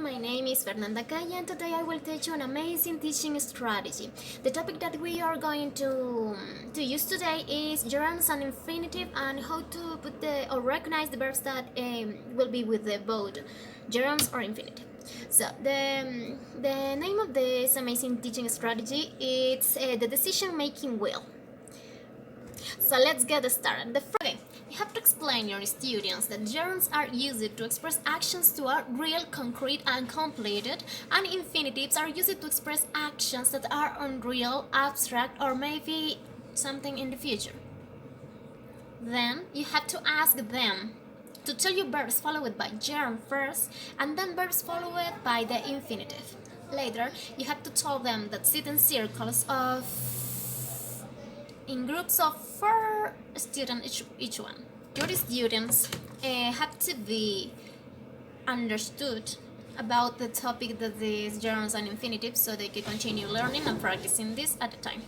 my name is Fernanda Calle and today I will teach you an amazing teaching strategy. The topic that we are going to use today is gerunds and infinitive and how to put or recognize the verbs that will be with the both gerunds or infinitive. So the name of this amazing teaching strategy is the decision-making wheel. So let's get started. Okay, you have to explain your students that gerunds are used to express actions that are real, concrete, and completed, and infinitives are used to express actions that are unreal, abstract, or maybe something in the future. Then you have to ask them to tell you verbs followed by gerund first, and then verbs followed by the infinitive. Later, you have to tell them that sit in circles in groups of 4 students each one. Your students have to be understood about the topic that is gerunds and infinitives so they can continue learning and practicing this at a time.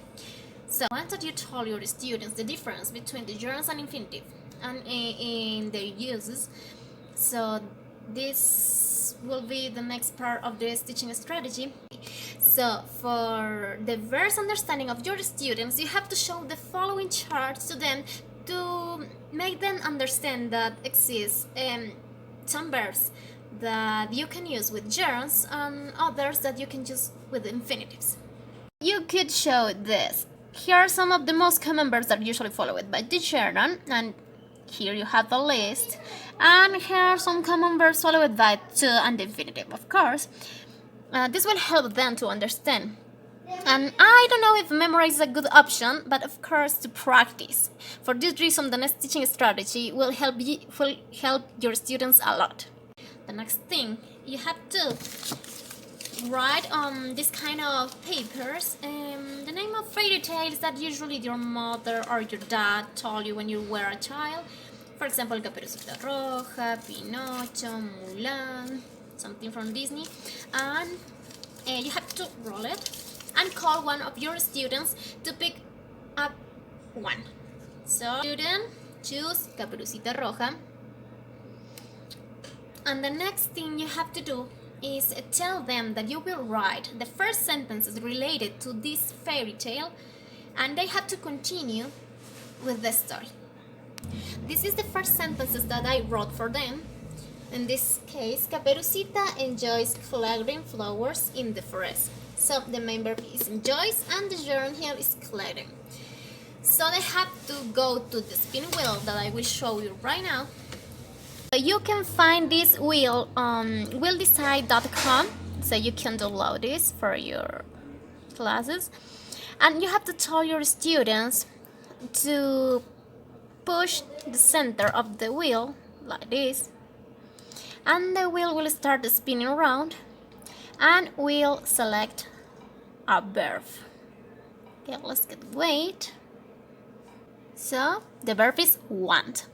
So once that you told your students the difference between the gerunds and infinitive and in their uses, so this will be the next part of this teaching strategy. So for the best understanding of your students, you have to show the following charts to them to make them understand that exist some verbs that you can use with gerunds and others that you can use with infinitives. You could show this. Here are some of the most common verbs that are usually followed by the gerund, and here you have the list. And here are some common verbs followed by to and the infinitive, of course. This will help them to understand. And I don't know if memorize is a good option, but of course to practice. For this reason, the next teaching strategy will help your students a lot. The next thing, you have to write on this kind of papers the name of fairy tales that usually your mother or your dad told you when you were a child. For example, Caperucita Roja, Pinocho, Mulan, something from Disney. And you have to roll it and call one of your students to pick up one. So, student, choose Caperucita Roja. And the next thing you have to do is tell them that you will write the first sentences related to this fairy tale, and they have to continue with the story. This is the first sentences that I wrote for them. In this case, Caperucita enjoys collecting flowers in the forest. So the main verb is enjoys and the gerund here is collecting. So they have to go to the spin wheel that I will show you right now. You can find this wheel on wheeldecide.com, so you can download this for your classes. And you have to tell your students to push the center of the wheel like this, and the wheel will start spinning around and we'll select a verb. Okay, let's get wait. So the verb is want.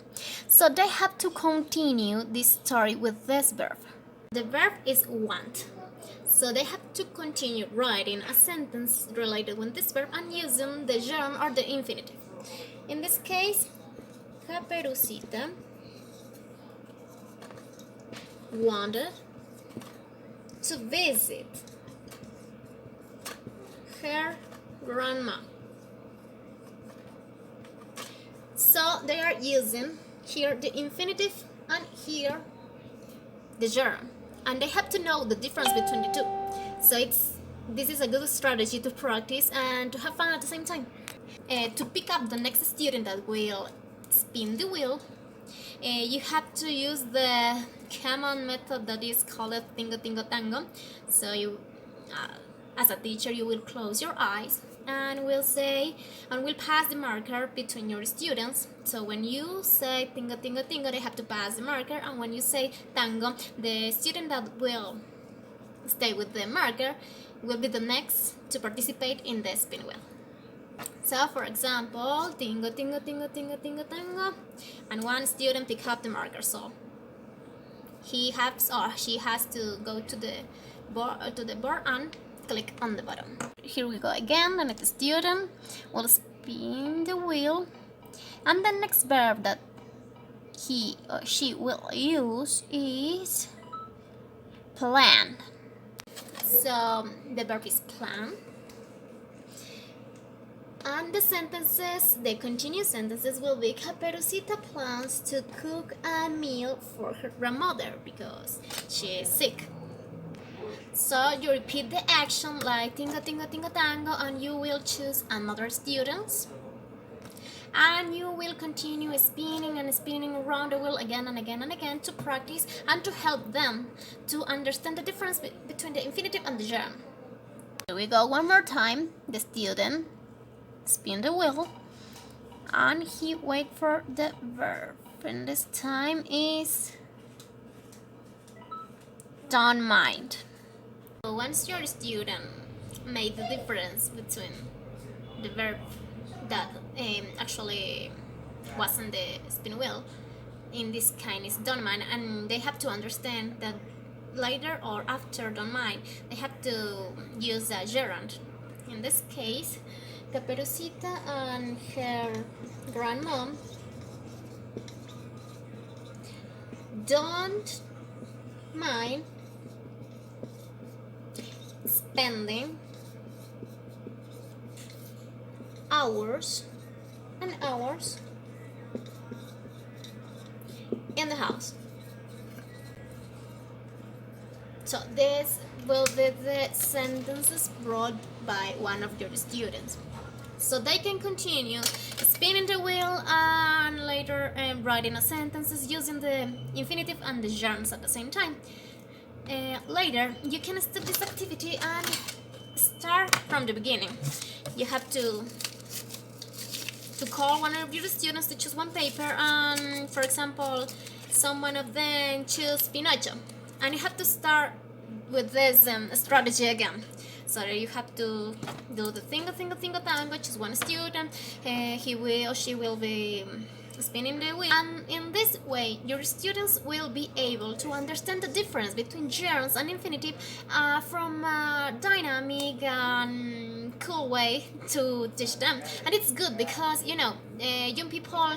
So they have to continue this story with this verb. The verb is want. So they have to continue writing a sentence related with this verb and using the gerund or the infinitive. In this case, Caperucita wanted to visit her grandma. So they are using here the infinitive and here the gerund, and they have to know the difference between the two. So this is a good strategy to practice and to have fun at the same time. To pick up the next student that will spin the wheel, you have to use the common method that is called tingo tingo tango. So you, as a teacher, you will close your eyes and we'll pass the marker between your students. So when you say tingo tingo tingo, they have to pass the marker, and when you say tango, the student that will stay with the marker will be the next to participate in the spin wheel. So for example, tingo tingo tingo tingo tingo tango, and one student pick up the marker, so he has or she has to go to the board and click on the button. Here we go again. The next student will spin the wheel, and the next verb that he or she will use is plan. So the verb is plan. And the sentences, the continuous sentences will be Caperucita plans to cook a meal for her grandmother because she is sick. So you repeat the action like tingo tingo tingo tango, and you will choose another student, and you will continue spinning and spinning around the wheel again and again and again to practice and to help them to understand the difference between the infinitive and the gerund. Here we go one more time. The student spin the wheel and he wait for the verb, and this time is don't mind. So once your student made the difference between the verb that actually wasn't the spin wheel, in this kind is don't mind, and they have to understand that later or after don't mind they have to use a gerund. In this case, Caperucita and her grandmom don't mind spending hours and hours in the house. So this will be the sentences brought by one of your students. So they can continue spinning the wheel and later writing a sentences using the infinitive and the gerunds at the same time. Later, you can stop this activity and start from the beginning. You have to call one of your students to choose one paper, and for example, someone of them choose Pinocho, and you have to start with this strategy again. So you have to do the tingo tingo tingo tango, choose one student, he will or she will be spinning the wheel, and in this way your students will be able to understand the difference between gerunds and infinitive from a dynamic and cool way to teach them. And it's good because young people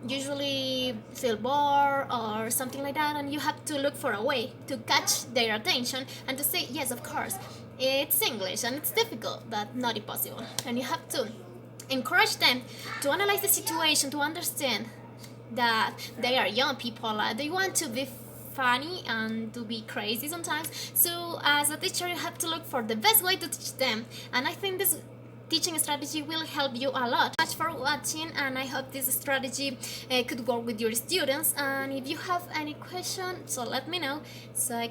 usually feel bored or something like that, and you have to look for a way to catch their attention and to say yes, of course it's English and it's difficult but not impossible, and you have to encourage them to analyze the situation, to understand that they are young people, they want to be funny and to be crazy sometimes. So as a teacher you have to look for the best way to teach them, and I think this teaching strategy will help you a lot. Thanks for watching, and I hope this strategy could work with your students. And if you have any question, so let me know, so I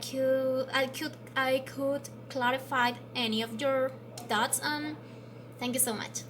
could clarify any of your thoughts. And thank you so much.